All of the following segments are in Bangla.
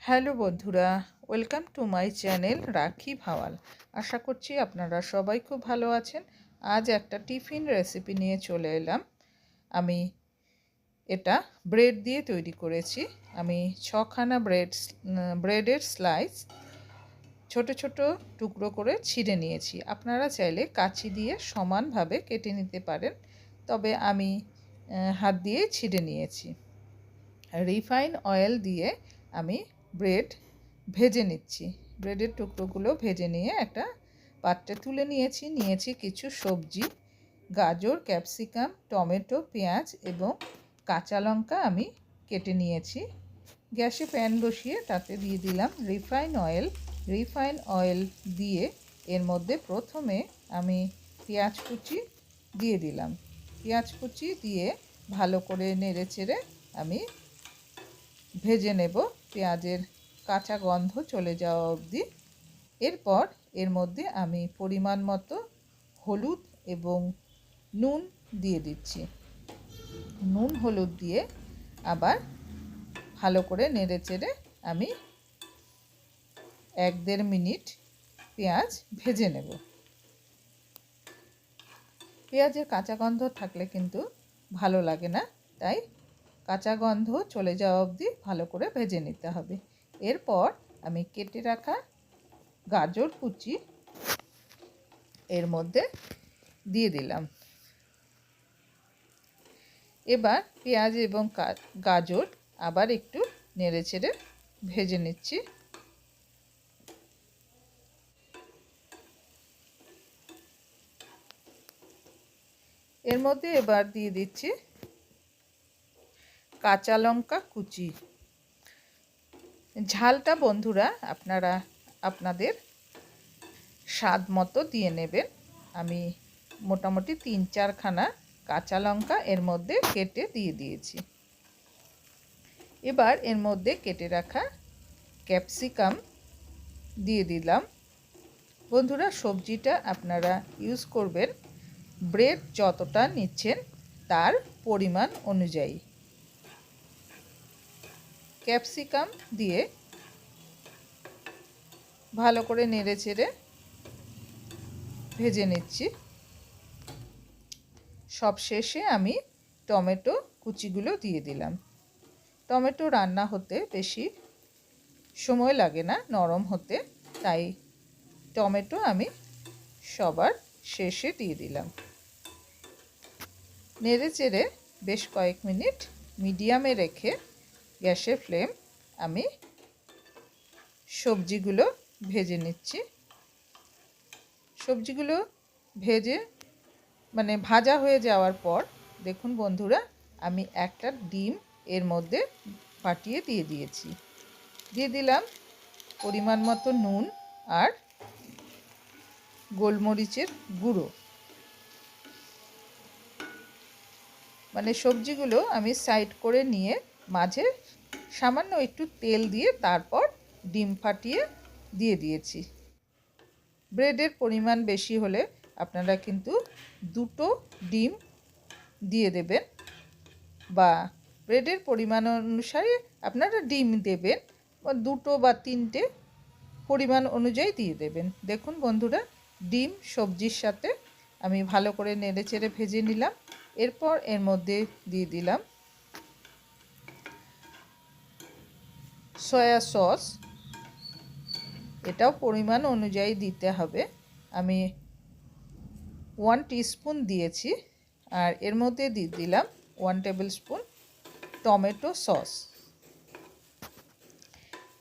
হ্যালো বন্ধুরা, ওয়েলকাম টু মাই চ্যানেল রাখি ভাওয়াল। আশা করছি আপনারা সবাই খুব ভালো আছেন। আজ একটা টিফিন রেসিপি নিয়ে চলে এলাম। আমি এটা ব্রেড দিয়ে তৈরি করেছি। আমি 6খানা ব্রেডের স্লাইস ছোট ছোট টুকরো করে ছিঁড়ে নিয়েছি। আপনারা চাইলে কাঁচি দিয়ে সমানভাবে কেটে নিতে পারেন, তবে আমি হাত দিয়ে ছিঁড়ে নিয়েছি। রিফাইন অয়েল দিয়ে আমি ব্রেড ভেজে নিচ্ছি। ব্রেডের টুকরোগুলো ভেজে নিয়ে একটা পাত্রে তুলে নিয়েছি কিছু সবজি, গাজর, ক্যাপসিকাম, টমেটো, পেঁয়াজ এবং কাঁচা লঙ্কা আমি কেটে নিয়েছি। গ্যাসে প্যান বসিয়ে তাতে দিয়ে দিলাম রিফাইন অয়েল দিয়ে এর মধ্যে প্রথমে আমি পেঁয়াজ কুচি দিয়ে দিলাম। পেঁয়াজ কুচি দিয়ে ভালো করে নেড়েচেড়ে আমি ভেজে নেব পেঁয়াজের কাঁচা গন্ধ চলে যাওয়া অবধি। এরপর এর মধ্যে আমি পরিমাণ মতো হলুদ এবং নুন দিয়ে দিচ্ছি। নুন হলুদ দিয়ে আবার ভালো করে নেড়েচেড়ে আমি 1-1.5 মিনিট পেঁয়াজ ভেজে নেব। পেঁয়াজের কাঁচা গন্ধ থাকলে কিন্তু ভালো লাগে না, তাই কাঁচা গন্ধ চলে যাওয়া অবধি ভালো করে ভেজে নিতে হবে। এরপর আমি কেটে রাখা গাজর কুচি এর মধ্যে দিয়ে দিলাম। এবার পেঁয়াজ এবং গাজর আবার একটু নেড়েচেড়ে ভেজে নিচ্ছি। এর মধ্যে এবার দিয়ে দিচ্ছি কাঁচা লঙ্কা কুচি। ঝালটা বন্ধুরা আপনারা আপনাদের স্বাদ মতো দিয়ে নেবেন। আমি মোটামুটি 3-4খানা কাঁচা লঙ্কা এর মধ্যে কেটে দিয়ে দিয়েছি। এবার এর মধ্যে কেটে রাখা ক্যাপসিকাম দিয়ে দিলাম। বন্ধুরা, সবজিটা আপনারা ইউজ করবেন ব্রেড যতটা নিচ্ছেন তার পরিমাণ অনুযায়ী। ক্যাপসিকাম দিয়ে ভালো করে নেড়েচেড়ে ভেজে নিচ্ছি। সবশেষে আমি টমেটো কুচিগুলো দিয়ে দিলাম। টমেটো রান্না হতে বেশি সময় লাগে না নরম হতে, তাই টমেটো আমি সবার শেষে দিয়ে দিলাম। নেড়েচেড়ে বেশ কয়েক মিনিট মিডিয়ামে রেখে গ্যাসের ফ্লেম আমি সবজিগুলো ভেজে নিচ্ছি। সবজিগুলো ভাজা হয়ে যাওয়ার পর দেখুন বন্ধুরা, আমি একটা ডিম এর মধ্যে ফাটিয়ে দিয়ে দিয়েছি। দিয়ে দিলাম পরিমাণ মতো নুন আর গোলমরিচের গুঁড়ো। সবজিগুলো আমি সাইড করে নিয়ে মাঝে সামান্য একটু তেল দিয়ে তারপর ডিম ফাটিয়ে দিয়ে দিয়েছি। ব্রেডের পরিমাণ বেশি হলে আপনারা কিন্তু 2টো ডিম দিয়ে দেবেন, বা ব্রেডের পরিমাণ অনুসারে আপনারা ডিম দেবেন, 2টো বা 3টে পরিমাণ অনুযায়ী দিয়ে দেবেন। দেখুন বন্ধুরা, ডিম সবজির সাথে আমি ভালো করে নেড়েচেড়ে ভেজে নিলাম। এরপর এর মধ্যে দিয়ে দিলাম সয়া সস। এটাও পরিমাণ অনুযায়ী দিতে হবে। আমি 1 টিস্পুন দিয়েছি। আর এর মধ্যে দিয়ে দিলাম 1 টেবিল স্পুন টমেটো সস।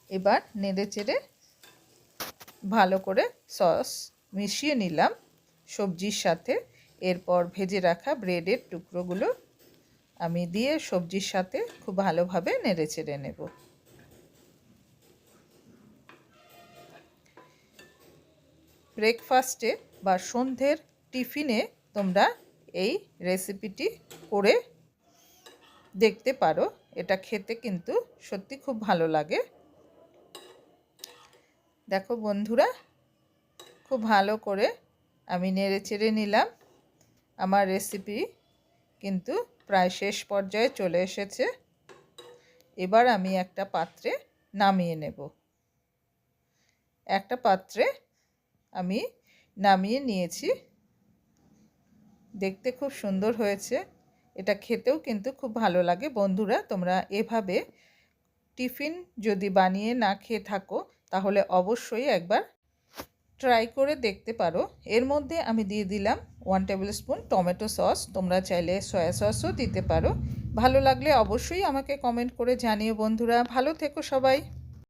এবার নেড়েচেড়ে ভালো করে সস মিশিয়ে নিলাম সবজির সাথে। এরপর ভেজে রাখা ব্রেডের টুকরোগুলো আমি দিয়ে সবজির সাথে খুব ভালোভাবে নেড়েচেড়ে নেব। ব্রেকফাস্টে বা সন্ধ্যের টিফিনে তোমরা এই রেসিপিটি করে দেখতে পারো। এটা খেতে কিন্তু সত্যি খুব ভালো লাগে। দেখো বন্ধুরা, খুব ভালো করে আমি নেড়েচেড়ে নিলাম। আমার রেসিপি কিন্তু প্রায় শেষ পর্যায়ে চলে এসেছে। এবার আমি একটা পাত্রে নামিয়ে নেব। একটা পাত্রে আমি নামিয়ে নিয়েছি। দেখতে খুব সুন্দর হয়েছে, এটা খেতেও কিন্তু খুব ভালো লাগে। বন্ধুরা, তোমরা এভাবে টিফিন যদি বানিয়ে না খেয়ে থাকো তাহলে অবশ্যই একবার ট্রাই করে দেখতে পারো। এর মধ্যে আমি দিয়ে দিলাম 1 টেবিল স্পুন টমেটো সস। তোমরা চাইলে সয়া সসও দিতে পারো। ভালো লাগলে অবশ্যই আমাকে কমেন্ট করে জানিও। বন্ধুরা, ভালো থেকো সবাই।